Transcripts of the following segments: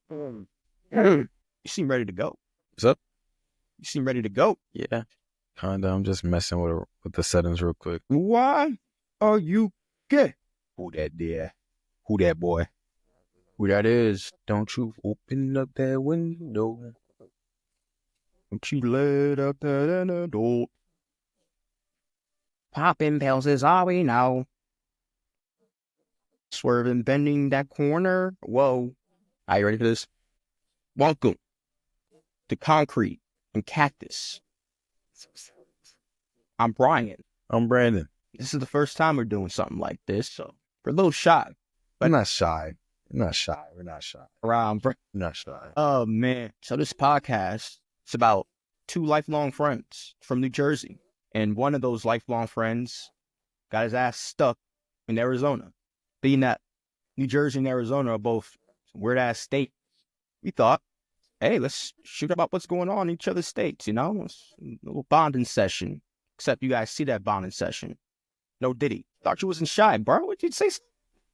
You seem ready to go. What's up? You seem ready to go. Yeah, kinda. I'm just messing with the settings real quick. Why are you gay? Who that there? Who that boy? Who that is? Don't you open up that window? Don't you let out that antidote? Popping pills is all we know. Swerving, bending that corner. Whoa. Are you ready for this? Welcome to Concrete and Cactus. I'm Brian. I'm Brandon. This is the first time we're doing something like this, so we're a little shy. But I'm not shy. We're not shy. We're not shy. Around. We're not shy. Oh, man. So this podcast is about two lifelong friends from New Jersey. And one of those lifelong friends got his ass stuck in Arizona. Being that New Jersey and Arizona are both weird-ass states, we thought, hey, let's shoot about what's going on in each other's states, you know? It's a little bonding session. Except you guys see that bonding session. No Diddy. Thought you wasn't shy, bro. What'd you say?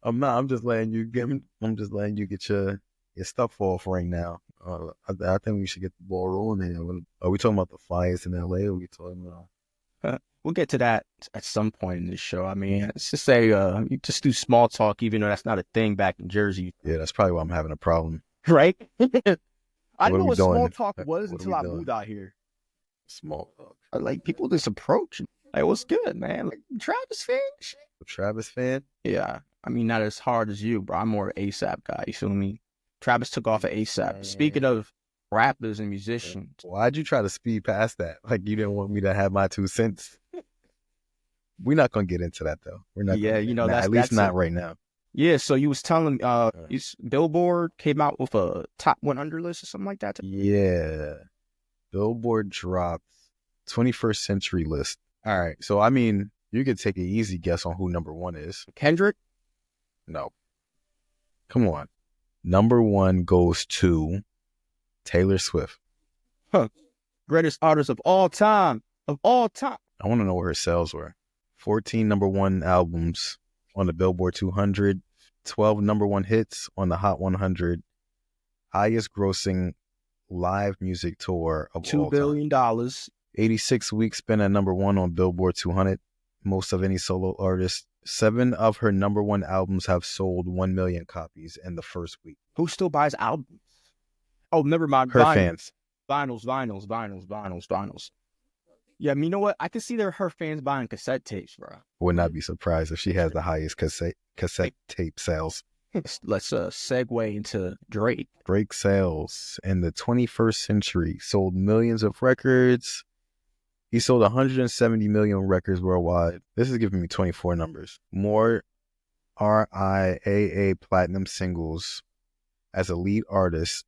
I'm not. I'm just letting you get your stuff off right now. I think we should get the ball rolling here. Are we talking about the fires in LA? Or are we talking about? We'll get to that at some point in this show. I mean, let's just say you just do small talk, even though that's not a thing back in Jersey. Yeah, that's probably why I'm having a problem. Right? I didn't know what doing? small talk was until I moved out here. Small talk. Like, people just approach. Like, what's good, man? Like, Travis fan? Travis fan? Yeah. I mean, not as hard as you, bro. I'm more an ASAP guy. You feel me? Travis took off at ASAP. Man. Speaking of rappers and musicians. Why'd you try to speed past that? Like, you didn't want me to have my 2 cents? We're not going to get into that, though. We're not. Yeah, you know, at least not right now. Yeah, so you was telling me, Billboard came out with a top 100 list or something like that? Yeah. Billboard dropped 21st century list. All right. So, I mean, you could take an easy guess on who number one is. Kendrick? No. Come on. Number one goes to Taylor Swift. Huh. Greatest artist of all time. Of all time. I want to know what her sales were. 14 number one albums on the Billboard 200. 12 number one hits on the Hot 100. Highest grossing live music tour of all $2 billion. time. 86 weeks spent at number one on Billboard 200. Most of any solo artist. 7 of her number one albums have sold 1 million copies in the first week. Who still buys albums? Oh, never mind. Her fans. Vinyls. Yeah, I mean, you know what? I can see her fans buying cassette tapes, bro. Would not be surprised if she has the highest cassette tape sales. Let's segue into Drake. Drake sales in the 21st century sold millions of records. He sold 170 million records worldwide. This is giving me 24 numbers. More RIAA platinum singles as a lead artist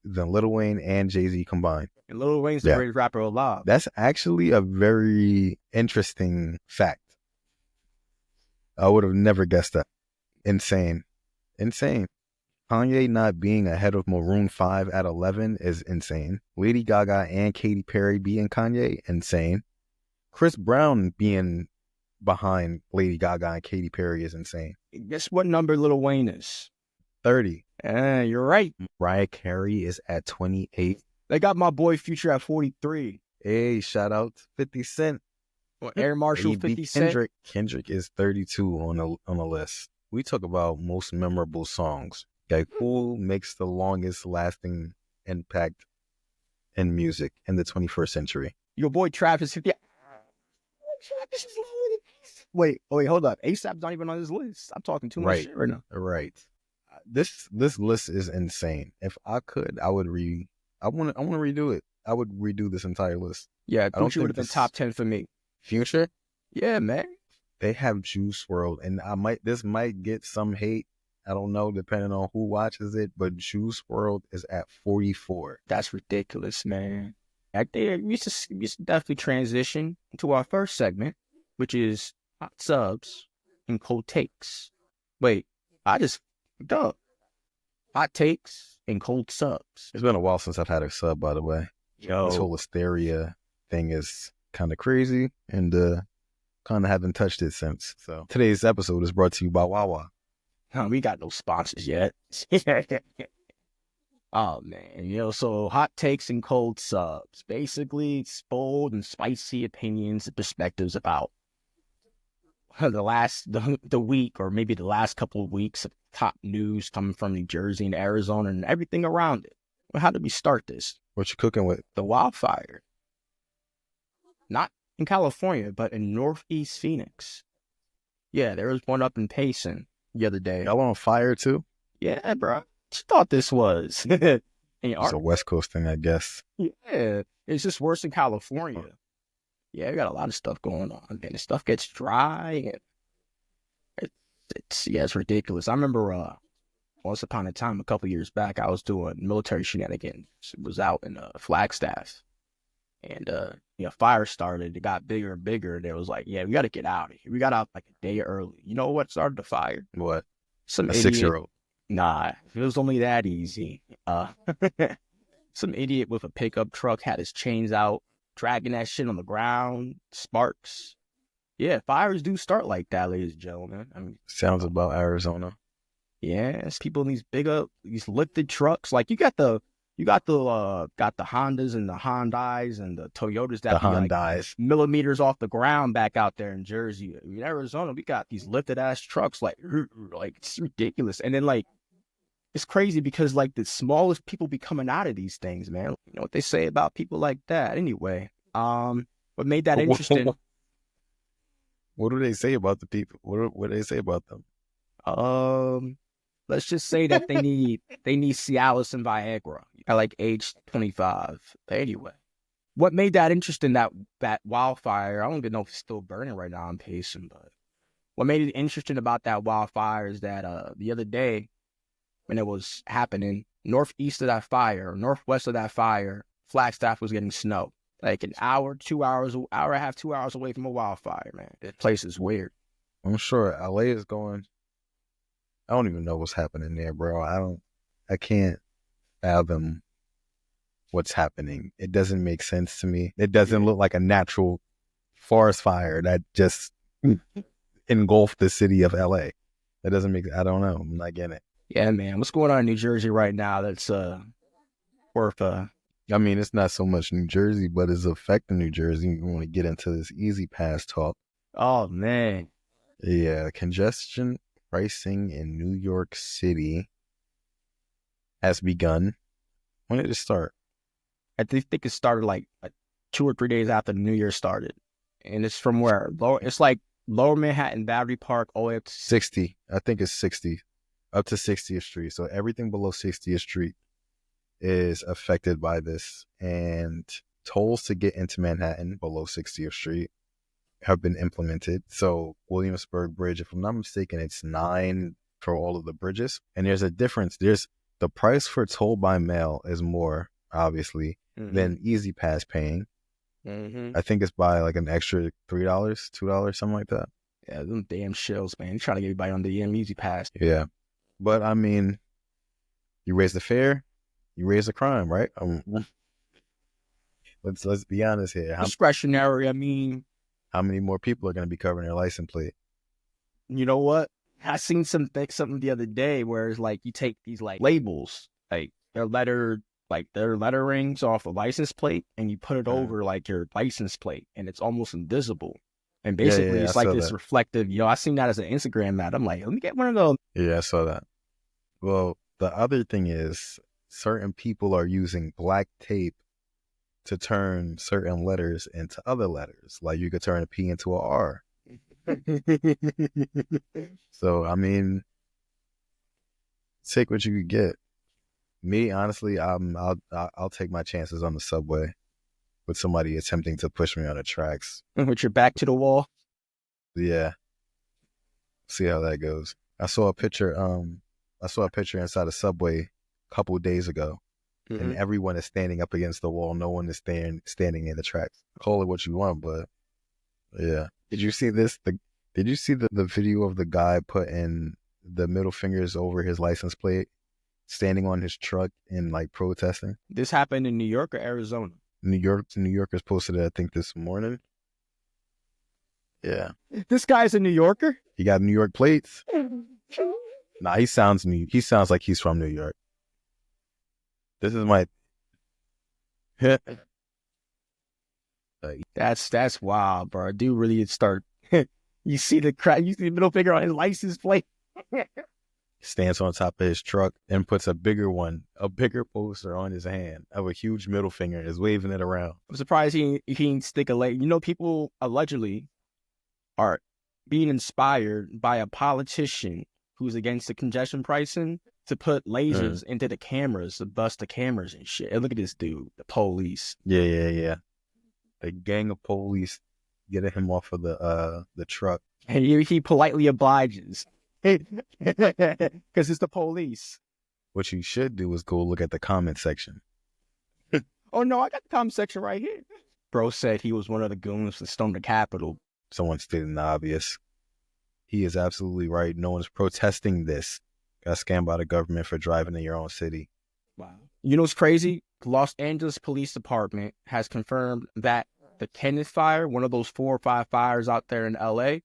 than Lil Wayne and Jay-Z combined. And Lil Wayne's the greatest rapper alive. That's actually a very interesting fact. I would have never guessed that. Insane. Kanye not being ahead of Maroon 5 at 11 is insane. Lady Gaga and Katy Perry being Kanye, insane. Chris Brown being behind Lady Gaga and Katy Perry is insane. Guess what number Lil Wayne is? 30. You're right. Mariah Carey is at 28. They got my boy Future at 43. Hey, shout out to 50 Cent. Well, Air Marshal 50 Cent. Kendrick is 32 on the list. We talk about most memorable songs. Like, who makes the longest lasting impact in music in the 21st century? Your boy Travis. Yeah. Travis is wait, hold up. ASAP's not even on this list. I'm talking too much shit right now. Right. This list is insane. If I could, I want to redo it. I would redo this entire list. Yeah, Future would have been top 10 for me. Future? Yeah, man. They have Juice WRLD, and this might get some hate. I don't know, depending on who watches it, but Juice WRLD is at 44. That's ridiculous, man. I think we should definitely transition to our first segment, which is hot subs and cold takes. Wait, hot takes and cold subs. It's been a while since I've had a sub, by the way. This whole hysteria thing is kind of crazy, and kind of haven't touched it since. So today's episode is brought to you by Wawa. We got no sponsors yet. Oh man, so hot takes and cold subs. Basically, it's bold and spicy opinions and perspectives about the week or maybe the last couple of weeks of top news coming from New Jersey and Arizona and everything around it. Well, how did we start this? What you cooking with? The wildfire. Not in California, but in Northeast Phoenix. Yeah, there was one up in Payson the other day. Y'all on fire too? Yeah, bro. What you thought this was? It's a West Coast thing, I guess. Yeah, it's just worse in California. Yeah, we got a lot of stuff going on, and the stuff gets dry, and it's ridiculous. I remember once upon a time, a couple years back, I was doing military shenanigans. It was out in Flagstaff, and fire started. It got bigger and bigger, and it was like, yeah, we got to get out of here. We got out like a day early. You know what started the fire? What? Some A idiot. 6-year-old. Nah, it was only that easy. Some idiot with a pickup truck had his chains out, dragging that shit on the ground, sparks. Yeah, fires do start like that, ladies and gentlemen. I mean, Sounds about Arizona. yeah, it's people in these lifted trucks. Like you got the Hondas and the Hyundais and the Toyotas that The be like Hyundais. millimeters off the ground back out there in Jersey. In Arizona, we got these lifted ass trucks like it's ridiculous. And then like it's crazy because like the smallest people be coming out of these things, man. You know what they say about people like that. Anyway, what made that interesting? What do they say about the people? What do they say about them? Let's just say that they need Cialis and Viagra at like age 25. But anyway, what made that interesting, that wildfire? I don't even know if it's still burning right now in Payson, but what made it interesting about that wildfire is that the other day when it was happening, northeast of that fire, northwest of that fire, Flagstaff was getting snow. Like an hour, 2 hours, hour and a half, 2 hours away from a wildfire, man. This place is weird. I'm sure LA is going. I don't even know what's happening there, bro. I can't fathom what's happening. It doesn't make sense to me. It doesn't look like a natural forest fire that just engulfed the city of LA. That doesn't make, I don't know. I'm not getting it. Yeah, man. What's going on in New Jersey right now that's worth I mean, it's not so much New Jersey, but it's affecting New Jersey. We want to get into this easy pass talk. Oh man. Yeah, congestion pricing in New York City has begun. When did it start? I think it started like 2 or 3 days after the New Year started. And it's from where? It's like Lower Manhattan, Battery Park, all the way up to 60. I think it's 60. Up to 60th Street. So everything below 60th Street is affected by this. And tolls to get into Manhattan below 60th Street have been implemented. So Williamsburg Bridge, if I'm not mistaken, it's $9 for all of the bridges. And there's a difference. There's the price for toll by mail is more, obviously, than Easy Pass paying. I think it's by like an extra $3, $2, something like that. Yeah, them damn shills, man. You're trying to get everybody on the Easy Pass. Yeah. But I mean, you raise the fare, you raise the crime, right? Let's be honest here. Discretionary, I mean. How many more people are going to be covering their license plate? You know what? I seen something the other day where it's like you take these like labels, like their letterings off a license plate, and you put it over like your license plate, and it's almost invisible. And basically, it's like this reflective. I seen that as an Instagram ad. I'm like, let me get one of those. Yeah, I saw that. Well, the other thing is certain people are using black tape to turn certain letters into other letters. Like you could turn a P into a R. So, I mean, take what you could get. Me, honestly, I'll take my chances on the subway with somebody attempting to push me on the tracks. With your back to the wall? Yeah. See how that goes. I saw a picture inside a subway a couple of days ago. And everyone is standing up against the wall. No one is standing in the tracks. Call it what you want, but yeah. Did you see this? Did you see the video of the guy putting the middle fingers over his license plate, standing on his truck and like protesting? This happened in New York or Arizona? New Yorkers posted it, I think, this morning. Yeah. This guy's a New Yorker? He got New York plates. Nah, he sounds like he's from New York. This is my. That's wild, bro. Dude really start. You see the crack. You see the middle finger on his license plate. Stands on top of his truck and puts a bigger poster on his hand of a huge middle finger and is waving it around. I'm surprised he didn't stick a leg. You know, people allegedly are being inspired by a politician who's against the congestion pricing to put lasers into the cameras to bust the cameras and shit. And look at this dude, the police. Yeah. A gang of police getting him off of the truck. And he politely obliges. Because it's the police. What you should do is go look at the comment section. Oh, no, I got the comment section right here. Bro said he was one of the goons that stormed the Capitol. Someone stating the obvious. He is absolutely right. No one's protesting this. Got scammed by the government for driving in your own city. Wow. You know what's crazy? The Los Angeles Police Department has confirmed that the Kenneth fire, one of those 4 or 5 fires out there in LA,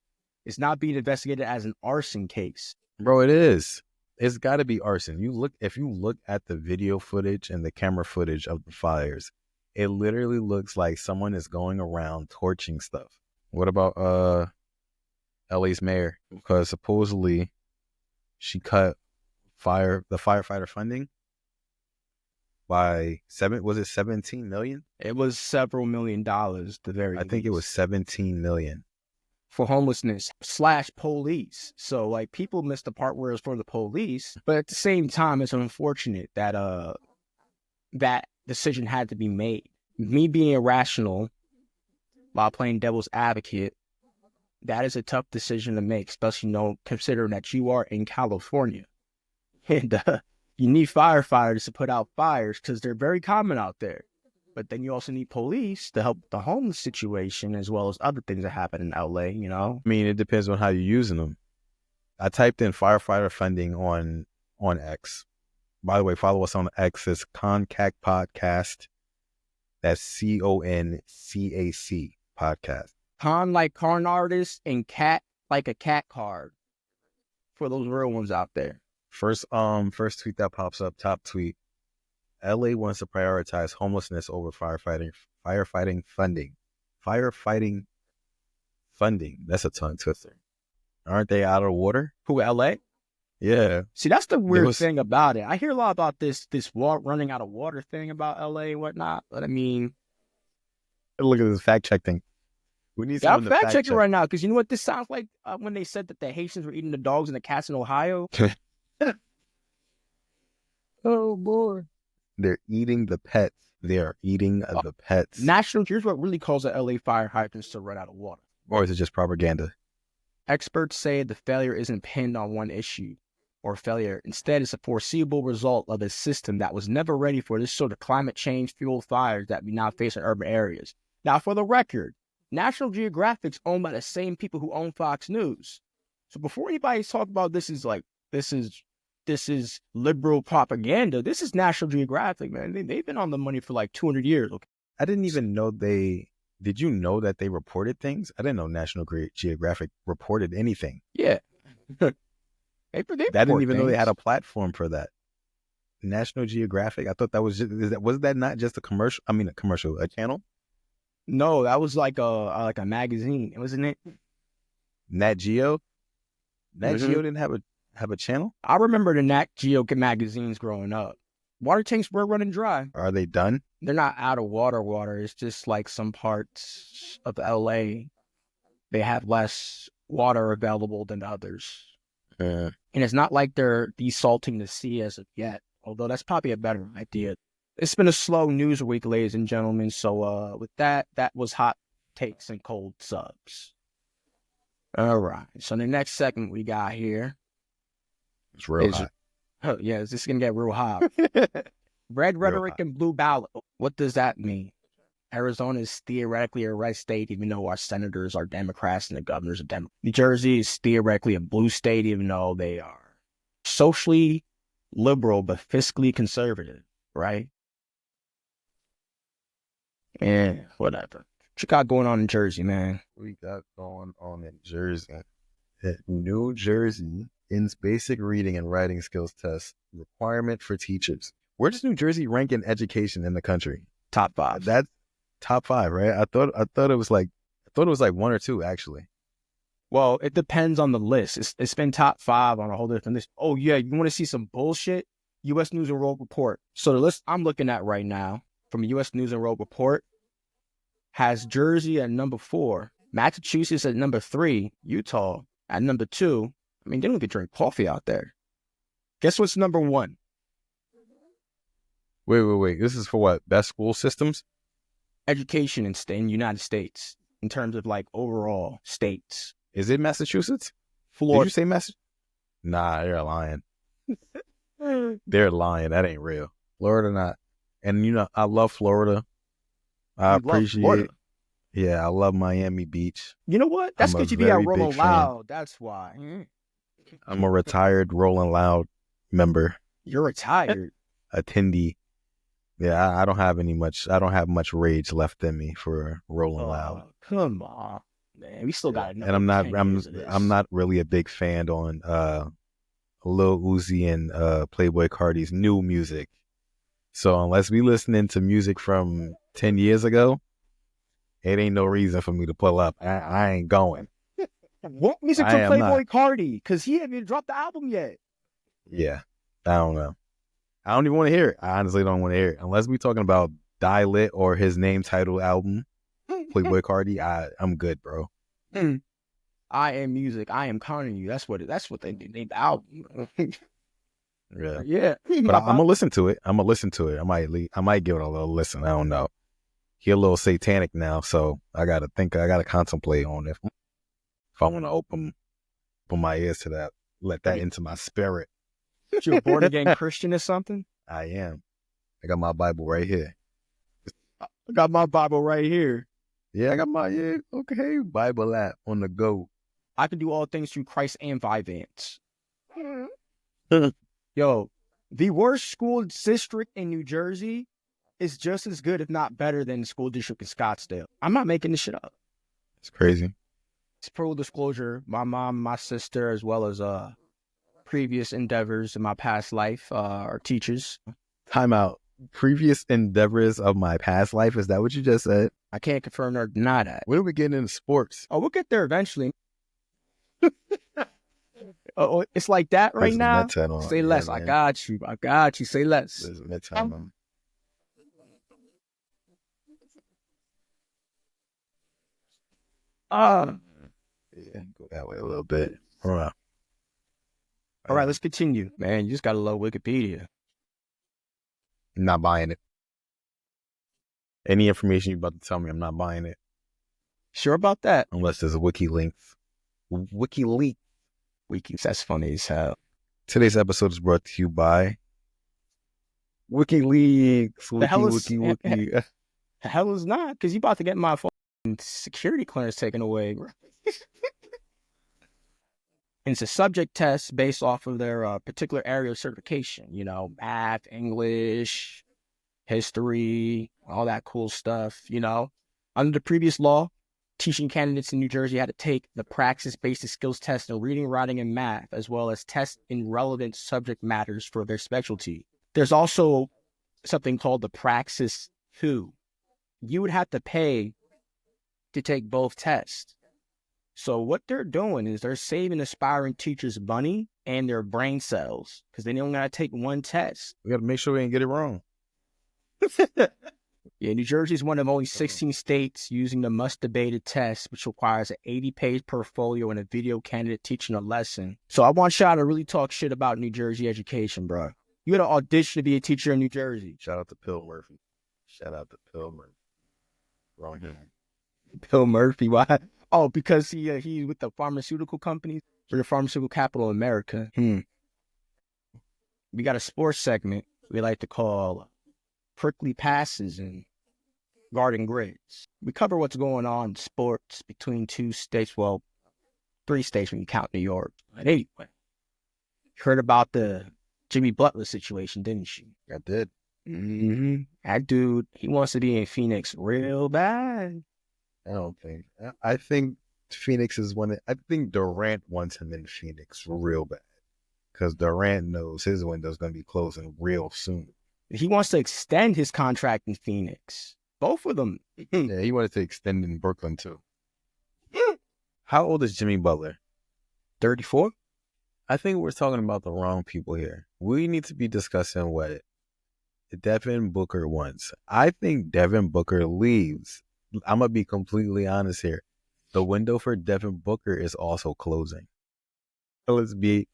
is not being investigated as an arson case. Bro, it is. It's got to be arson. If you look at the video footage and the camera footage of the fires, it literally looks like someone is going around torching stuff. What about LA's mayor? Because supposedly she cut the firefighter funding by 17 million? It was several $1 million the very I think it was 17 million. For homelessness / police. So like people missed the part where it's for the police, but at the same time, it's unfortunate that that decision had to be made. Me being irrational while playing devil's advocate, that is a tough decision to make, especially considering that you are in California. And you need firefighters to put out fires because they're very common out there. But then you also need police to help the homeless situation as well as other things that happen in LA, you know? I mean, it depends on how you're using them. I typed in firefighter funding on X. By the way, follow us on X. It's Concac Podcast. That's CONCAC Podcast. Con like con artist and cat like a cat card for those real ones out there. First tweet that pops up, top tweet. LA wants to prioritize homelessness over firefighting funding. Firefighting funding. That's a tongue twister. Aren't they out of water? Who, LA? Yeah. See, that's the weird thing about it. I hear a lot about this running out of water thing about LA and whatnot. But I mean, look at this fact check thing. We need I'm fact checking right now because you know what this sounds like when they said that the Haitians were eating the dogs and the cats in Ohio. Oh boy. They're eating the pets. They are eating the pets. Here's what really caused the LA fire hydrants to run out of water. Or is it just propaganda? Experts say the failure isn't pinned on one issue or failure. Instead, it's a foreseeable result of a system that was never ready for this sort of climate change fueled fires that we now face in urban areas. Now, for the record, National Geographic's owned by the same people who own Fox News. So before anybody talk about this is liberal propaganda, this is National Geographic, man. They've been on the money for like 200 years. Okay. I didn't even know did you know that they reported things? I didn't know National Geographic reported anything. Yeah. I didn't even know they had a platform for that. National Geographic? I thought that was was that not just a channel? No, that was like a magazine, wasn't it? Nat Geo? Nat Geo didn't have a channel? I remember the Nat Geo magazines growing up. Water tanks were running dry. Are they done? They're not out of water. It's just like some parts of LA, they have less water available than others. And it's not like they're desalting the sea as of yet, although that's probably a better idea. It's been a slow news week, ladies and gentlemen. So with that was hot takes and cold subs. All right. So the next segment we got here. It's real hot. Oh, yeah, it's just going to get real hot. Red rhetoric and blue ballot. What does that mean? Arizona is theoretically a red state, even though our senators are Democrats and the governors are Democrats. New Jersey is theoretically a blue state, even though they are socially liberal but fiscally conservative, right? Yeah, whatever. What you got going on in Jersey, man? We got going on in Jersey. New Jersey ends basic reading and writing skills test requirement for teachers. Where does New Jersey rank in education in the country? Top 5. That's top 5, right? I thought it was like 1 or 2 actually. Well, it depends on the list. It's been top 5 on a whole different list. Oh yeah, you want to see some bullshit? U.S. News and World Report. So the list I'm looking at right now from U.S. News and World Report has Jersey at number 4, Massachusetts at number 3, Utah at number 2. I mean, they don't even drink coffee out there. Guess what's number 1? Wait. This is for what? Best school systems? Education in United States in terms of like overall states. Is it Massachusetts? Florida. Did you say Massachusetts? Nah, they're lying. They're lying. That ain't real. Florida not. And you know, I love Florida. I appreciate it. Yeah, I love Miami Beach. You know what? That's because you be out Rolling Loud. That's why. I'm a retired Rolling Loud member. You're retired. Attendee. Yeah, I don't have much rage left in me for Rolling Loud. Come on, man. We still got another. And I'm not really a big fan on Lil Uzi and Playboy Cardi's new music. So unless we listening to music from 10 years ago, it ain't no reason for me to pull up. I ain't going. What music from Playboy Cardi? Because he haven't even dropped the album yet. Yeah, I don't know. I don't even want to hear it. I honestly don't want to hear it. Unless we talking about Die Lit or his name title album, Playboy Cardi, I'm good, bro. I am music. I am conning you. That's what they named the album. Yeah. But I'm gonna listen to it. I might give it a little listen. I don't know. He a little satanic now, so I gotta contemplate on if I want to open my ears to that, let that into my spirit. You're a born again Christian or something? I am. I got my Bible right here. I got my Bible right here. Yeah, I got my okay Bible app on the go. I can do all things through Christ and Vyvanse. Yo, the worst school district in New Jersey is just as good, if not better, than the school district in Scottsdale. I'm not making this shit up. It's crazy. It's full disclosure. My mom, my sister, as well as previous endeavors in my past life are teachers. Time out. Previous endeavors of my past life? Is that what you just said? I can't confirm nor deny that. When are we getting into sports? Oh, we'll get there eventually. Oh, it's like that right now. Say less. Man. I got you. Say less. This is midterm. Yeah, go that way a little bit. All right, let's continue. Man, you just gotta love Wikipedia. Not buying it. Any information you're about to tell me, I'm not buying it. Sure about that? Unless there's a WikiLeaks. WikiLeaks. That's funny as hell. Today's episode is brought to you by WikiLeaks. Wiki. The hell is not, because you about to get my security clearance taken away. And it's a subject test based off of their particular area of certification. You know, math, English, history, all that cool stuff. You know, under the previous law, teaching candidates in New Jersey had to take the praxis-based skills test in reading, writing, and math, as well as tests in relevant subject matters for their specialty. There's also something called the Praxis 2. You would have to pay to take both tests. So what they're doing is they're saving aspiring teachers money and their brain cells because they don't got to take one test. We got to make sure we didn't get it wrong. Yeah, New Jersey is one of only 16 states using the much-debated test, which requires an 80-page portfolio and a video candidate teaching a lesson. So I want y'all to really talk shit about New Jersey education, bro. You got to audition to be a teacher in New Jersey. Shout out to Bill Murphy. Wrong here. Bill Murphy, why? Oh, because he's with the pharmaceutical companies or the pharmaceutical capital of America. We got a sports segment we like to call Prickly Passes and Garden Grids. We cover what's going on in sports between 2 states, well, 3 states when you count New York. But anyway, you heard about the Jimmy Butler situation, didn't you? I did. Mm-hmm. That dude, he wants to be in Phoenix real bad. I don't think. I think Phoenix is I think Durant wants him in Phoenix real bad. Because Durant knows his window's going to be closing real soon. He wants to extend his contract in Phoenix. Both of them. Yeah, he wanted to extend in Brooklyn too. How old is Jimmy Butler? 34? I think we're talking about the wrong people here. We need to be discussing what Devin Booker wants. I think Devin Booker leaves. I'm going to be completely honest here. The window for Devin Booker is also closing. So let's be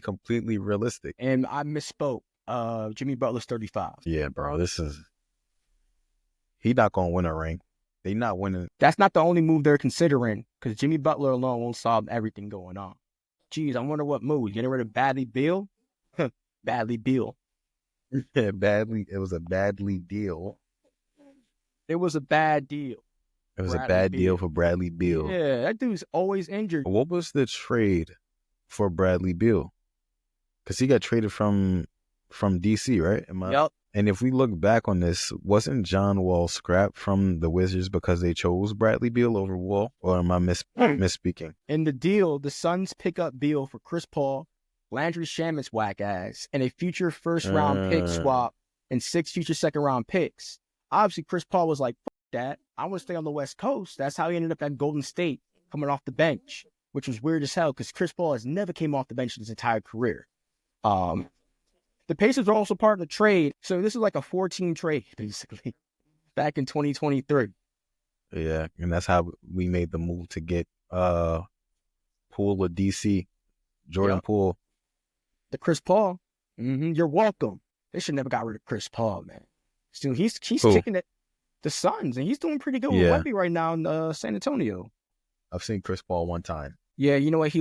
completely realistic. And I misspoke. Jimmy Butler's 35. Yeah, bro. He not going to win a ring. They not winning. That's not the only move they're considering, because Jimmy Butler alone won't solve everything going on. Geez, I wonder what move. Getting rid of Bradley Beal? Bradley Beal. Yeah, badly. It was a badly deal. It was a bad deal. It was a bad deal for Bradley Beal. Yeah, that dude's always injured. What was the trade for Bradley Beal? Because he got traded from DC, right? Yep. And if we look back on this, wasn't John Wall scrapped from the Wizards because they chose Bradley Beal over Wall? Or am I misspeaking? In the deal, the Suns pick up Beal for Chris Paul, Landry Shamit's whack ass, and a future first-round pick swap and 6 future second-round picks. Obviously, Chris Paul was like, fuck that. I want to stay on the West Coast. That's how he ended up at Golden State, coming off the bench, which was weird as hell because Chris Paul has never came off the bench in his entire career. The Pacers are also part of the trade. So this is like a 4-team trade, basically, back in 2023. Yeah, and that's how we made the move to get Poole of DC, Jordan Poole. The Chris Paul. You're welcome. They should never got rid of Chris Paul, man. Still, he's kicking it. The Suns, and he's doing pretty good with Wemby right now in San Antonio. I've seen Chris Paul one time. Yeah, you know what?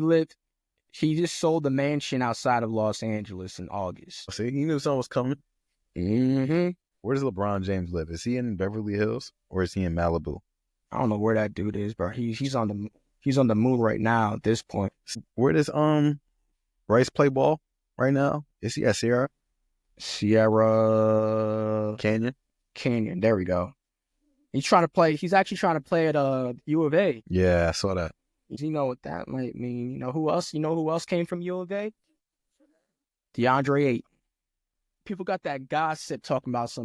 He just sold the mansion outside of Los Angeles in August. See, he knew something was coming. Mm-hmm. Where does LeBron James live? Is he in Beverly Hills or is he in Malibu? I don't know where that dude is, bro. He's on the moon right now at this point. Where does Bryce play ball right now? Is he at Sierra Canyon? There we go. He's actually trying to play at U of A. Yeah, I saw that. You know what that might mean? You know who else came from U of A? DeAndre Ayton. People got that gossip talking about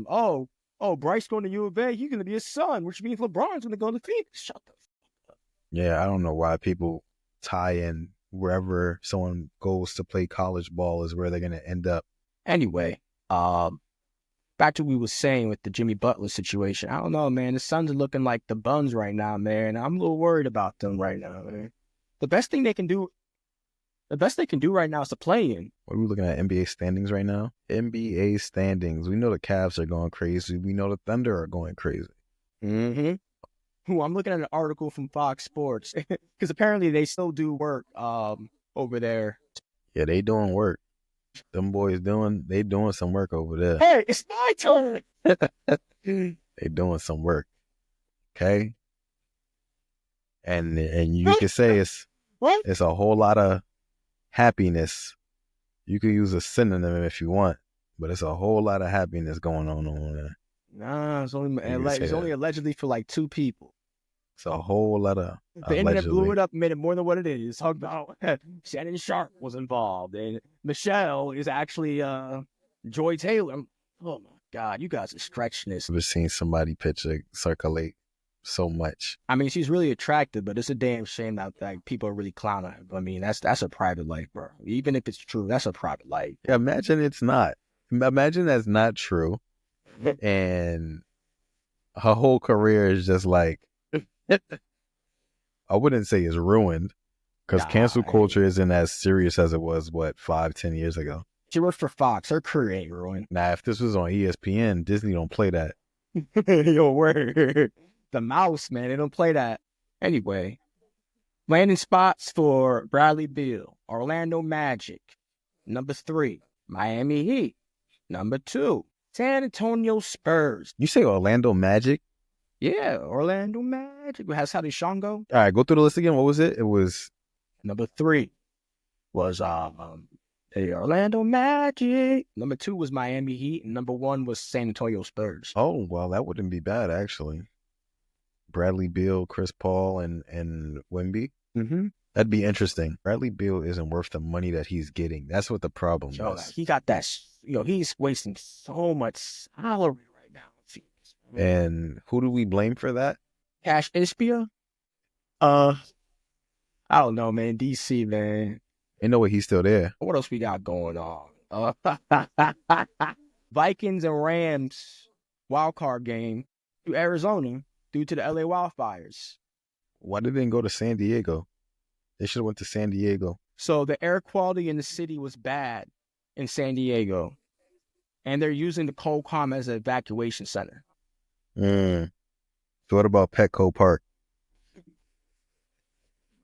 Bryce going to U of A, he's going to be his son, which means LeBron's going to go to Phoenix. Shut the fuck up. Yeah, I don't know why people tie in wherever someone goes to play college ball is where they're going to end up. Anyway, back to what we were saying with the Jimmy Butler situation. I don't know, man. The Suns are looking like the Buns right now, man. I'm a little worried about them right now, man. The best they can do right now is to play in. What are we looking at? NBA standings right now? NBA standings. We know the Cavs are going crazy. We know the Thunder are going crazy. Mm-hmm. I'm looking at an article from Fox Sports because apparently they still do work over there. Yeah, they doing work. Them boys doing some work over there. Hey, it's my turn. They doing some work. Okay? And you can say it's a whole lot of happiness. You could use a synonym if you want, but it's a whole lot of happiness going on over there. Nah, it's only allegedly for like 2 people. It's a whole lot of the internet blew it up and made it more than what it is. Talk about Shannon Sharp was involved, and Michelle is actually Joy Taylor. Oh my God, you guys are stretching this. I've seen somebody picture circulate so much. I mean, she's really attractive, but it's a damn shame that people are really clowning her. I mean, that's a private life, bro. Even if it's true, that's a private life. Yeah, imagine it's not. Imagine that's not true, and her whole career is just like. I wouldn't say it's ruined because cancel culture isn't as serious as it was, 5-10 years ago. She worked for Fox. Her career ain't ruined. Now, if this was on ESPN, Disney don't play that. Yo, word. The mouse, man. They don't play that. Anyway, landing spots for Bradley Beal. Orlando Magic. Number 3, Miami Heat. Number 2, San Antonio Spurs. You say Orlando Magic? Yeah, Orlando Magic. How's how did Sean go? All right, go through the list again. What was it? It was number 3 was the Orlando Magic. Number 2 was Miami Heat, and number 1 was San Antonio Spurs. Oh, well, that wouldn't be bad actually. Bradley Beal, Chris Paul, and Wemby. Mm-hmm. That'd be interesting. Bradley Beal isn't worth the money that he's getting. That's what the problem is. He got that. He's wasting so much salary right now. And who do we blame for that? Cash Ishbia? I don't know, man. DC, man. Ain't no way he's still there. What else we got going on? Vikings and Rams wild card game to Arizona due to the LA wildfires. Why did they go to San Diego? They should have went to San Diego. So the air quality in the city was bad in San Diego, and they're using the cold-ahh as an evacuation center. So what about Petco Park?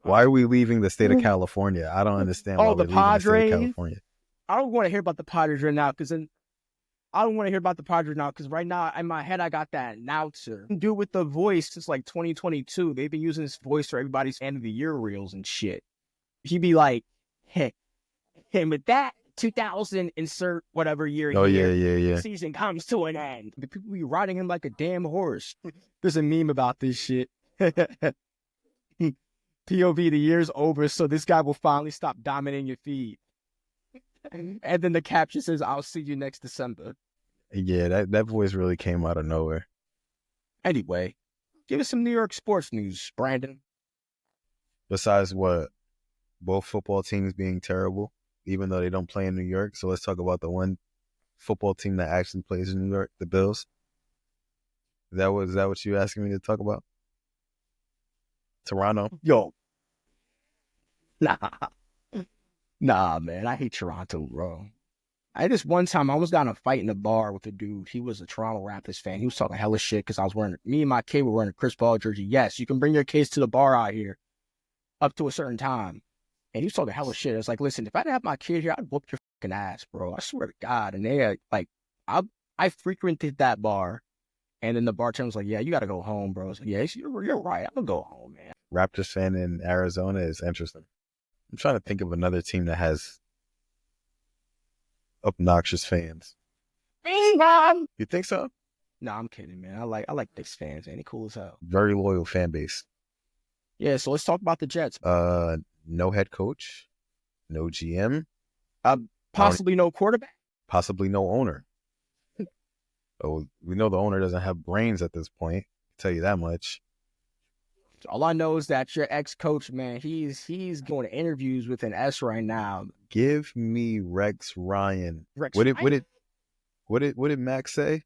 Why are we leaving the state of California? I don't understand why we're leaving the state of California. I don't want to hear about the Padres right now because right now in my head I got that announcer dude with the voice since like 2022. They've been using this voice for everybody's end of the year reels and shit. He'd be like, "Hey, with that 2000 insert whatever year. Oh yeah. Season comes to an end." The people be riding him like a damn horse. There's a meme about this shit. POV, the year's over, so this guy will finally stop dominating your feed. And then the caption says, "I'll see you next December." Yeah, that voice really came out of nowhere. Anyway, give us some New York sports news, Brandon. Besides what? Both football teams being terrible, even though they don't play in New York. So let's talk about the one football team that actually plays in New York, the Bills. Is that what you asking me to talk about? Toronto? Yo. Nah, man. I hate Toronto, bro. This one time I almost got in a fight in a bar with a dude. He was a Toronto Raptors fan. He was talking hella shit because me and my kid were wearing a Chris Paul jersey. Yes, you can bring your kids to the bar out here up to a certain time. And he was talking hella shit. I was like, listen, if I didn't have my kid here, I'd whoop your fucking ass, bro. I swear to God. And they like, I frequented that bar. And then the bartender was like, yeah, you got to go home, bro. I was like, yeah, you're right. I'm going to go home, man. Raptors fan in Arizona is interesting. I'm trying to think of another team that has obnoxious fans. Bing bong. You think so? No, I'm kidding, man. I like Knicks fans. Ain't he cool as hell? Very loyal fan base. Yeah, so let's talk about the Jets. No head coach, no GM, possibly no quarterback, possibly no owner. Oh, we know the owner doesn't have brains at this point. I'll tell you that much. All I know is that your ex-coach, man, he's going to interviews with an S right now. Give me Rex Ryan. What did Max say?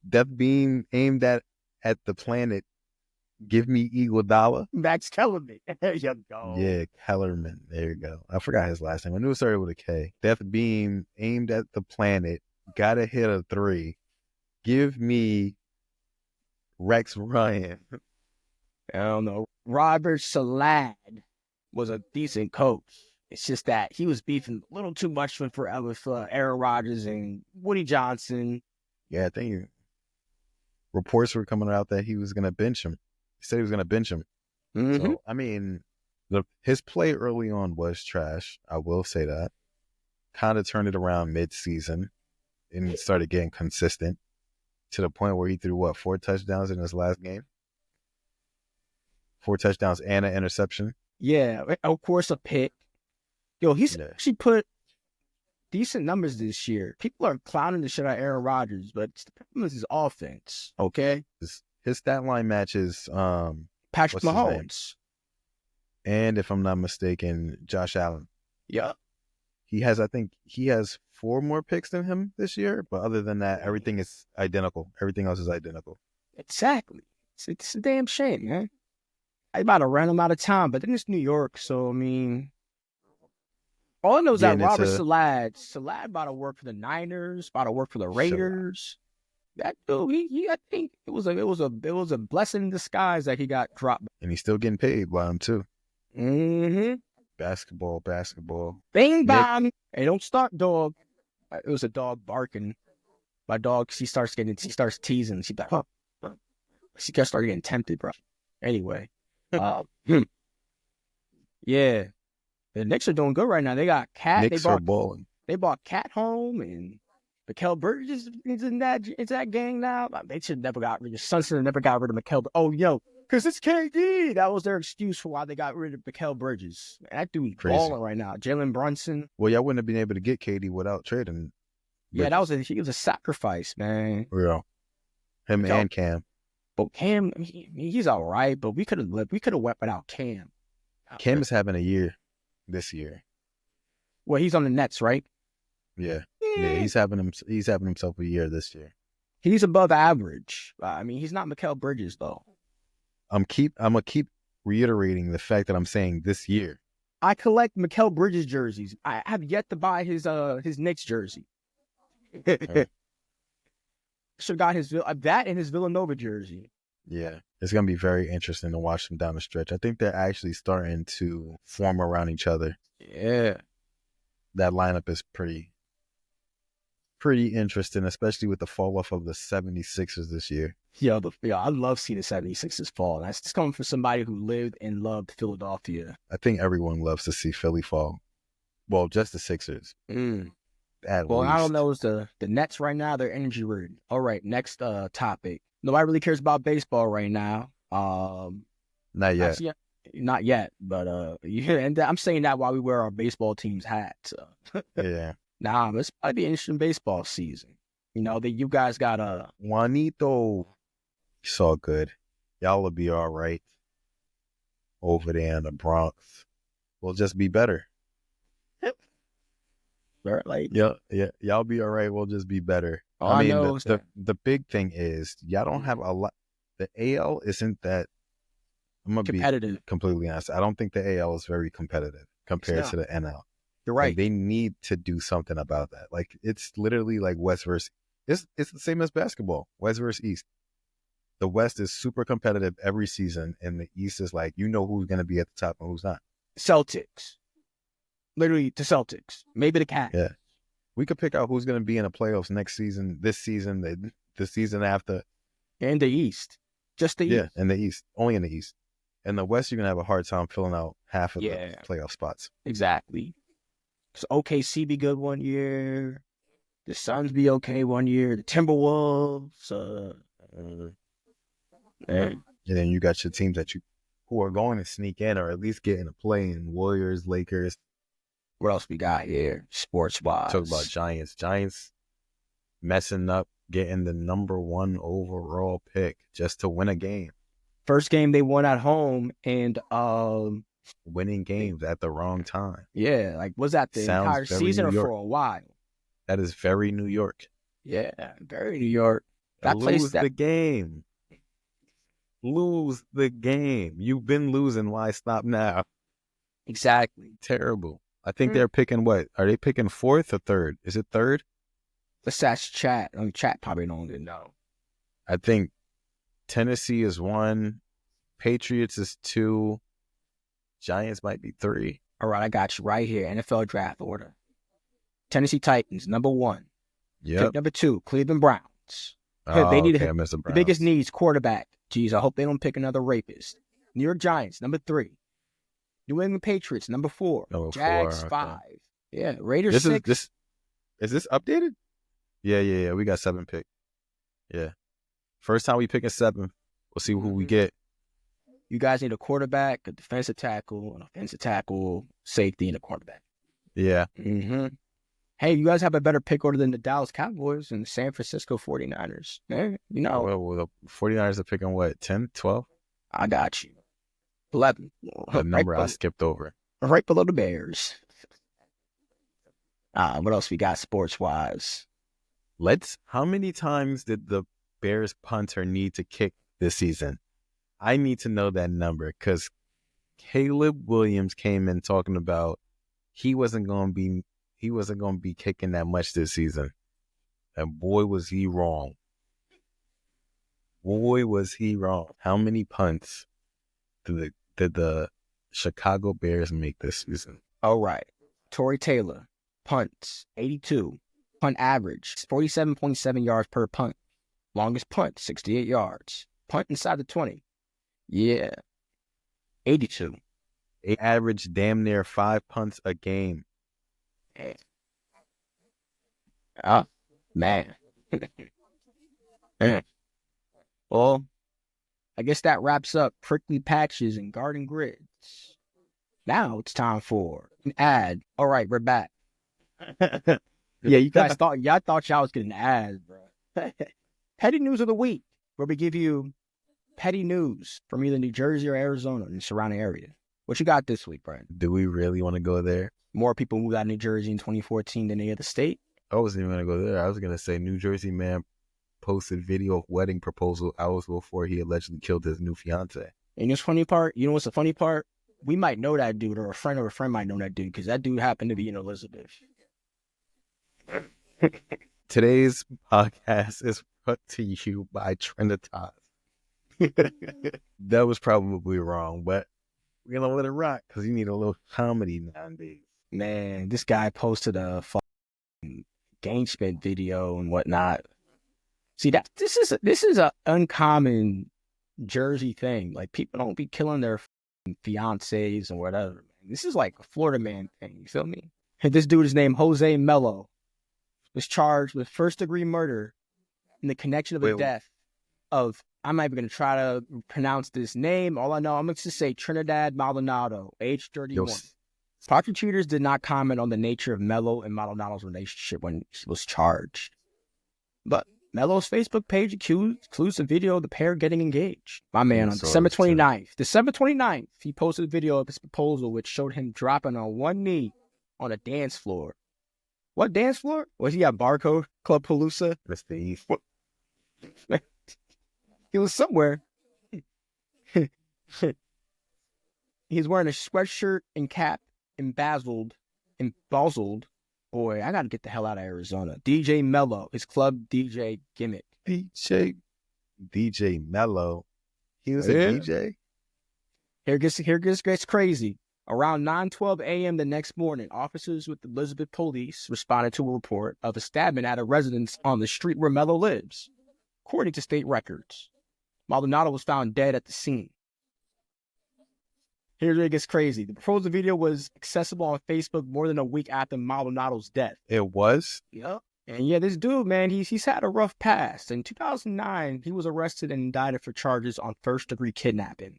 Death beam aimed at the planet. Give me Iguodala. Max Kellerman. There you go. Yeah, Kellerman. There you go. I forgot his last name. I knew it started with a K. Death beam aimed at the planet. Gotta hit a 3. Give me Rex Ryan. I don't know. Robert Salad was a decent coach. It's just that he was beefing a little too much with Aaron Rodgers and Woody Johnson. Yeah, I think reports were coming out that he was going to bench him. He said he was going to bench him. Mm-hmm. So, I mean, his play early on was trash. I will say that. Kind of turned it around mid-season and started getting consistent to the point where he threw, 4 touchdowns in his last game? 4 touchdowns and an interception. Yeah, of course, a pick. Yo, he's actually put decent numbers this year. People are clowning the shit out of Aaron Rodgers, but the problem is his offense, okay? His stat line matches Patrick Mahomes. And if I'm not mistaken, Josh Allen. Yeah. I think he has 4 more picks than him this year, but other than that, everything is identical. Everything else is identical. Exactly. It's a damn shame, man. I about to run him out of time, but then it's New York, so I mean, all I know is that Robert Salad about to work for the Niners, about to work for the Raiders. That dude, I think it was a blessing in disguise that he got dropped, and he's still getting paid by him too. Mm-hmm. Basketball. Bing bang! Hey, don't start, dog. It was a dog barking. My dog, she starts teasing. She's like, she just started getting tempted, bro. Anyway. Yeah, the Knicks are doing good right now. They got Cat. Knicks are balling. They bought Cat home, and Mikal Bridges is in that gang now. They should never got rid of Sunset. Never got rid of Mikal. Oh, yo, Because it's KD. That was their excuse for why they got rid of Mikal Bridges. Man, that dude's Crazy. balling right now. Jalen Brunson. Well, y'all wouldn't have been able to get KD without trading. Yeah, he was a sacrifice, man. Real. Him Mikal, and Cam. But Cam, he's all right. But we could have went without Cam. Cam is having a year this year. Well, he's on the Nets, right? Yeah. Yeah, he's having himself a year this year. He's above average. I mean, he's not Mikal Bridges though. I'm gonna keep reiterating the fact that I'm saying this year. I collect Mikal Bridges jerseys. I have yet to buy his Knicks jersey. Should have got his that and his Villanova jersey. Yeah, it's gonna be very interesting to watch them down the stretch. I think they're actually starting to form around each other. Yeah, that lineup is pretty interesting, especially with the fall off of the 76ers this year. Yeah, I love seeing the 76ers fall. That's just coming from somebody who lived and loved Philadelphia. I think everyone loves to see Philly fall. Well, just the Sixers. At least. I don't know. It's the Nets right now. They're injury ridden. All right, next topic. Nobody really cares about baseball right now. Not yet. Actually, not yet, but yeah, and I'm saying that while we wear our baseball team's hats. Yeah. Nah, it's probably be an interesting baseball season. You know, that you guys got Juanito. It's all good. Y'all will be all right over there in the Bronx. We'll just be better. like Yeah. Y'all be all right. We'll just be better. I mean, the big thing is y'all don't have a lot. The AL isn't that. I'm gonna competitive. Be completely honest. I don't think the AL is very competitive compared to the NL. You're right. Like, they need to do something about that. Like, it's literally like West versus. It's the same as basketball. West versus East. The West is super competitive every season, and the East is like, you know who's going to be at the top and who's not. Celtics. Literally, the Celtics. Maybe the Cavs. Yeah. We could pick out who's going to be in the playoffs next season, this season, the season after. And the East. Just the East. Yeah, in the East. Only in the East. In the West, you're going to have a hard time filling out half of the playoff spots. Exactly. So OKC be good one year. The Suns be okay one year. The Timberwolves. And then you got your teams who are going to sneak in or at least get in a play in. Warriors, Lakers. What else we got here? Sports-wise. Talk about Giants. Giants messing up, getting the number 1 overall pick just to win a game. First game they won at home and winning games at the wrong time. Yeah, like was that the entire season or for a while? That is very New York. Yeah, very New York. Lose the game. Lose the game. You've been losing. Why stop now? Exactly. Terrible. I think they're picking what? Are they picking 4th or 3rd? Is it 3rd? Let's ask chat. Chat probably don't even know. I think Tennessee is 1. Patriots is 2. Giants might be 3. All right, I got you right here. NFL draft order. Tennessee Titans, number 1. Yep. Pick number 2, Cleveland Browns. They need the biggest needs, quarterback. Jeez, I hope they don't pick another rapist. New York Giants, number 3. New England Patriots, number 4. Jags, 5. Yeah, Raiders, 6. Is this updated? Yeah. We got 7 pick. Yeah. First time we picking 7. We'll see who we get. You guys need a quarterback, a defensive tackle, an offensive tackle, safety, and a cornerback. Yeah. Mm-hmm. Hey, you guys have a better pick order than the Dallas Cowboys and the San Francisco 49ers. You know. Well, the 49ers are picking what, 10, 12? I got you. 11. The number I skipped over. Right below the Bears. What else we got sports-wise? How many times did the Bears punter need to kick this season? I need to know that number because Caleb Williams came in talking about he wasn't going to be kicking that much this season. And boy, was he wrong. How many punts did the Chicago Bears make this season? All right. Torrey Taylor, punts, 82. Punt average, 47.7 yards per punt. Longest punt, 68 yards. Punt inside the 20. Yeah. 82. They averaged damn near 5 punts a game. Man. Well, I guess that wraps up prickly patches and garden grids. Now it's time for an ad. All right, we're back. Yeah, you guys thought y'all was getting ads, bro. Petty news of the week, where we give you petty news from either New Jersey or Arizona and the surrounding area. What you got this week, Brian? Do we really want to go there? More people moved out of New Jersey in 2014 than any other state. I wasn't even going to go there. I was going to say New Jersey man posted video of wedding proposal hours before he allegedly killed his new fiancé. And this funny part, you know what's the funny part? We might know that dude, or a friend might know that dude, because that dude happened to be in Elizabeth. Today's podcast is brought to you by Trinitas. That was probably wrong, but we're going to let it rock because you need a little comedy nowadays. Man, this guy posted a fucking GameSpot video and whatnot. See, this is a uncommon Jersey thing. Like, people don't be killing their fiancés and whatever. Man. This is like a Florida man thing. You feel me? And this dude is named Jose Mello. Was charged with first-degree murder in the connection of the death of, I'm not even going to try to pronounce this name. All I know, I'm going to say Trinidad Maldonado, age 31. Prosecutors did not comment on the nature of Mello and Maldonado's relationship when he was charged. But Mello's Facebook page includes a video of the pair getting engaged. My man, on December 29th, he posted a video of his proposal, which showed him dropping on one knee on a dance floor. What dance floor? Was he at Barcode Club Palooza? Mr. East. He was somewhere. He's wearing a sweatshirt and cap embezzled. Boy, I gotta get the hell out of Arizona. DJ Mello, his club DJ gimmick. DJ Mello. He was a DJ? Here gets crazy. Around 9:12 a.m. the next morning, officers with the Elizabeth police responded to a report of a stabbing at a residence on the street where Mello lives. According to state records, Maldonado was found dead at the scene. Here's where it gets crazy. The proposal video was accessible on Facebook more than a week after Maldonado's death. It was? Yep. And yeah, this dude, man, he's had a rough past. In 2009, he was arrested and indicted for charges on first-degree kidnapping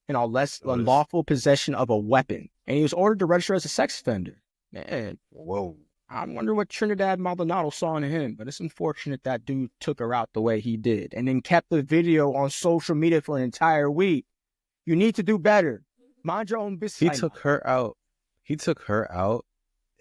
and unlawful possession of a weapon. And he was ordered to register as a sex offender. Man. Whoa. I wonder what Trinidad Maldonado saw in him, but it's unfortunate that dude took her out the way he did and then kept the video on social media for an entire week. You need to do better. Mind your own business. He took her out.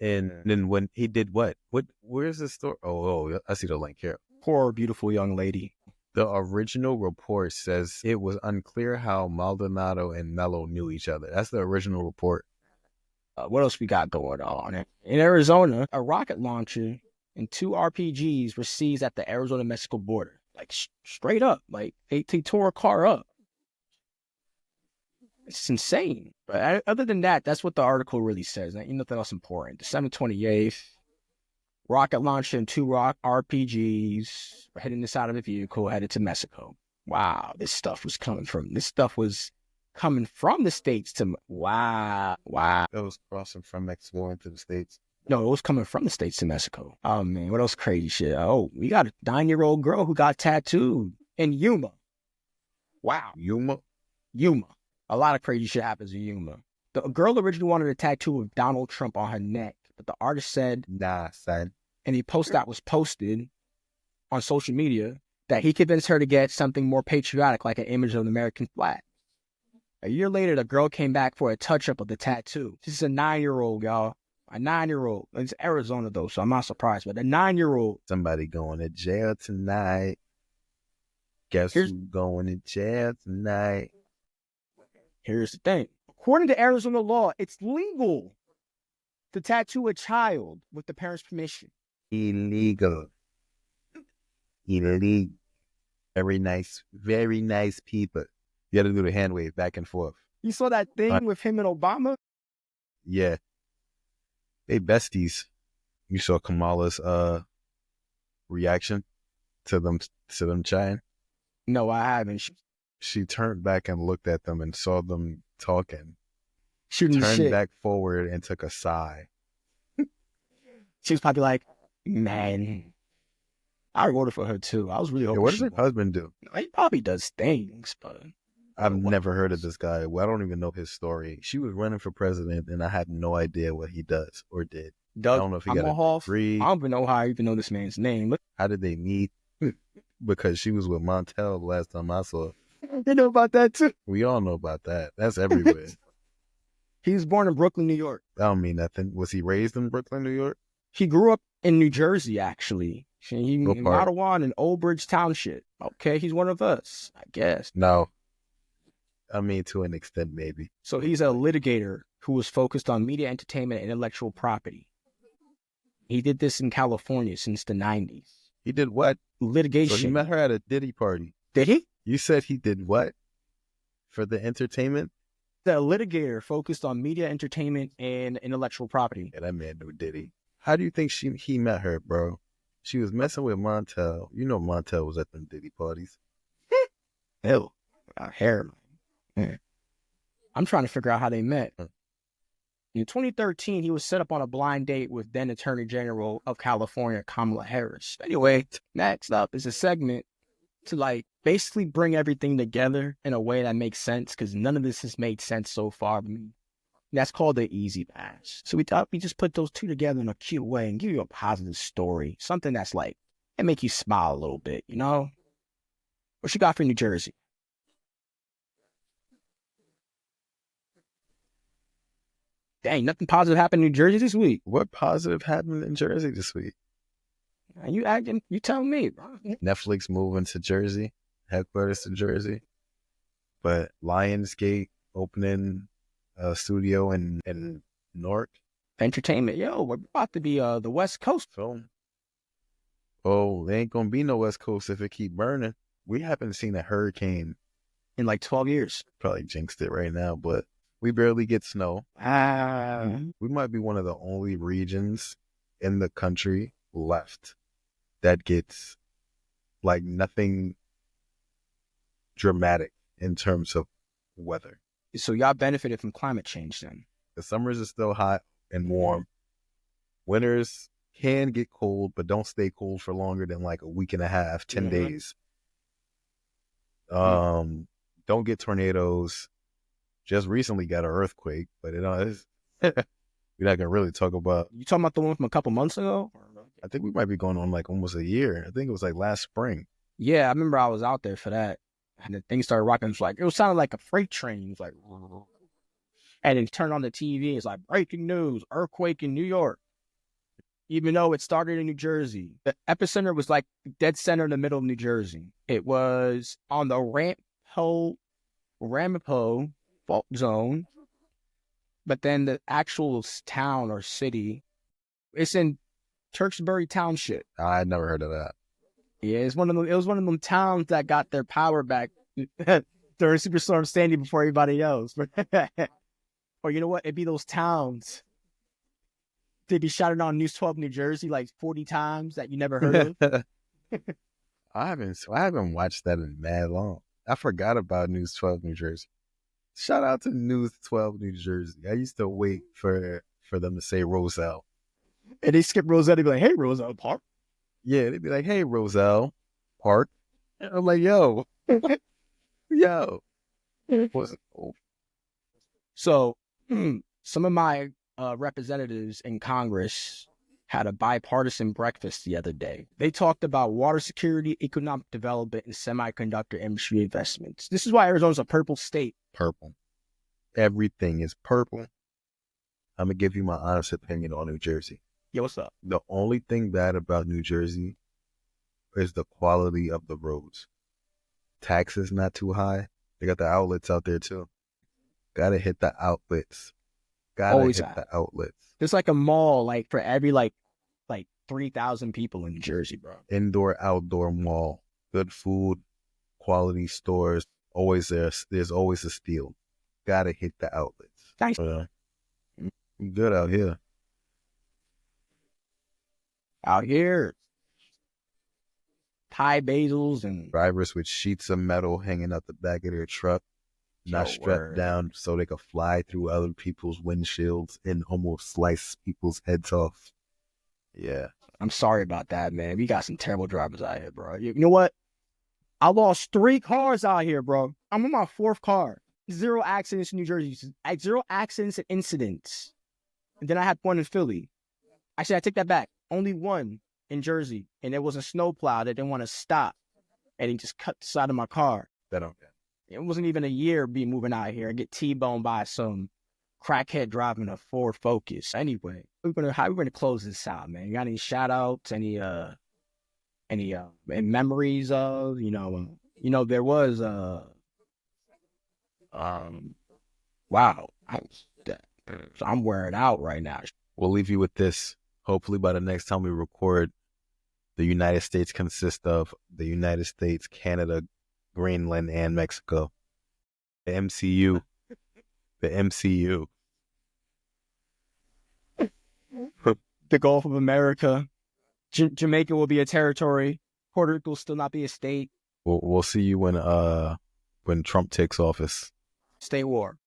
And then when he did what? Where's the story? Oh, I see the link here. Poor, beautiful young lady. The original report says it was unclear how Maldonado and Mello knew each other. That's the original report. What else we got going on? In Arizona, a rocket launcher and 2 RPGs were seized at the Arizona-Mexico border. Like, straight up. Like, they tore a car up. It's insane. But other than that, that's what the article really says. Ain't nothing else important. December 28th, rocket launcher and 2 RPGs were heading this out of the vehicle, headed to Mexico. Wow, this stuff was coming from the States to... Wow. It was crossing from Mexico into the States. No, it was coming from the States to Mexico. Oh, man, what else crazy shit? Oh, we got a 9-year-old girl who got tattooed in Yuma. Wow. Yuma. A lot of crazy shit happens in Yuma. The girl originally wanted a tattoo of Donald Trump on her neck, but the artist said, nah, son. And the post that was posted on social media that he convinced her to get something more patriotic, like an image of an American flag. A year later, the girl came back for a touch-up of the tattoo. This is a 9-year-old, y'all. A 9-year-old. It's Arizona, though, so I'm not surprised. But a 9-year-old. Somebody going to jail tonight. Guess who's going to jail tonight? Here's the thing. According to Arizona law, it's legal to tattoo a child with the parent's permission. Illegal. Very nice people. You got to do the hand wave back and forth. You saw that thing with him and Obama? Yeah. They besties. You saw Kamala's reaction to them chatting? No, I haven't. She turned back and looked at them and saw them talking. Shooting turned shit. Back forward and took a sigh. She was probably like, man, I voted for her too. I was really Yeah, hoping what does she her won. husband do? He probably does things, but I've what never heard of else? this guy. Well, I don't even know his story. She was running for president, and I had no idea what he does or did. I Doug don't know if he got a Ammerhoff. degree. I don't even know how I even know this man's name. Look, How did they meet? Because she was with Montel the last time I saw her. you know about that too. We all know about that. That's everywhere. He was born in Brooklyn, New York. I don't mean nothing. Was he raised in Brooklyn, New York? He grew up in New Jersey, actually. He What in part? Ottawa and Old Bridge Township. Okay, he's one of us, I guess. No. I mean, to an extent, maybe. So he's a litigator who was focused on media, entertainment, and intellectual property. He did this in California since the 90s. He did what? Litigation. So he met her at a Diddy party. Did he? You said he did what? For the entertainment? The litigator focused on media, entertainment, and intellectual property. Yeah, that man knew Diddy. How do you think he met her, bro? She was messing with Montel. You know Montel was at them Diddy parties. Ew. Hair. Yeah. I'm trying to figure out how they met. In 2013, he was set up on a blind date with then Attorney General of California, Kamala Harris. Anyway, next up is a segment to basically bring everything together in a way that makes sense, because none of this has made sense so far to me. That's called the easy pass. So we thought we just put those two together in a cute way and give you a positive story, something that's and make you smile a little bit, you know? What you got for New Jersey? Dang, nothing positive happened in New Jersey this week. What positive happened in Jersey this week? You tell me, bro. Netflix moving to Jersey, headquarters to Jersey. But Lionsgate opening a studio in Newark. Entertainment. Yo, we're about to be the West Coast. Film. Oh, there ain't gonna be no West Coast if it keep burning. We haven't seen a hurricane In 12 years. Probably jinxed it right now, but we barely get snow. We might be one of the only regions in the country left that gets nothing dramatic in terms of weather. So y'all benefited from climate change then? The summers are still hot and warm. Winters can get cold, but don't stay cold for longer than a week and a half, 10 days. Don't get tornadoes. Just recently got an earthquake, but we're not gonna really talk about. You talking about the one from a couple months ago? I think we might be going on almost a year. I think it was last spring. Yeah, I remember I was out there for that, and the thing started rocking. It sounded like a freight train. It was and it turned on the TV. It's breaking news: earthquake in New York. Even though it started in New Jersey, the epicenter was dead center in the middle of New Jersey. It was on the Ramapo fault zone, but then the actual town or city, it's in Tewksbury Township. I had never heard of that. Yeah, it was one of them towns that got their power back during Superstorm Sandy before everybody else. Or you know what? It'd be those towns. They'd be shouted on News 12 New Jersey 40 times that you never heard of. I haven't watched that in mad long. I forgot about News 12 New Jersey. Shout out to News 12 New Jersey. I used to wait for them to say Roselle. And they skip Roselle. They'd be like, hey, Roselle Park. Yeah, they'd be like, hey, Roselle Park. And I'm like, yo. Yo. So some of my representatives in Congress had a bipartisan breakfast the other day. They talked about water security, economic development, and semiconductor industry investments. This is why Arizona's a purple state. Purple. Everything is purple. I'm going to give you my honest opinion on New Jersey. Yeah, what's up? The only thing bad about New Jersey is the quality of the roads. Taxes not too high. They got the outlets out there too. Gotta hit the outlets. Always hit the outlets. There's a mall for every 3,000 people in New Jersey, bro. Indoor, outdoor mall. Good food, quality stores. Always there. There's always a steal. Gotta hit the outlets. Nice. We good out here. Out here, Thai basils and drivers with sheets of metal hanging out the back of their truck, not strapped down so they could fly through other people's windshields and almost slice people's heads off. Yeah. I'm sorry about that, man. We got some terrible drivers out here, bro. You know what? I lost 3 cars out here, bro. I'm on my 4th car. 0 accidents in New Jersey. 0 accidents and incidents. And then I had 1 in Philly. Actually, I take that back. Only 1 in Jersey. And there was a snowplow that didn't want to stop. And he just cut the side of my car. That okay. It wasn't even a year be moving out here and get T-boned by some crackhead driving a Ford Focus. Anyway, how we gonna close this out, man? You got any shout outs? Any memories of, there was wow. I'm wearing out right now. We'll leave you with this. Hopefully by the next time we record, the United States consists of the United States, Canada, Greenland, and Mexico. The MCU. The MCU. The Gulf of America. Jamaica will be a territory. Puerto Rico will still not be a state. We'll see you when Trump takes office. Stay warm.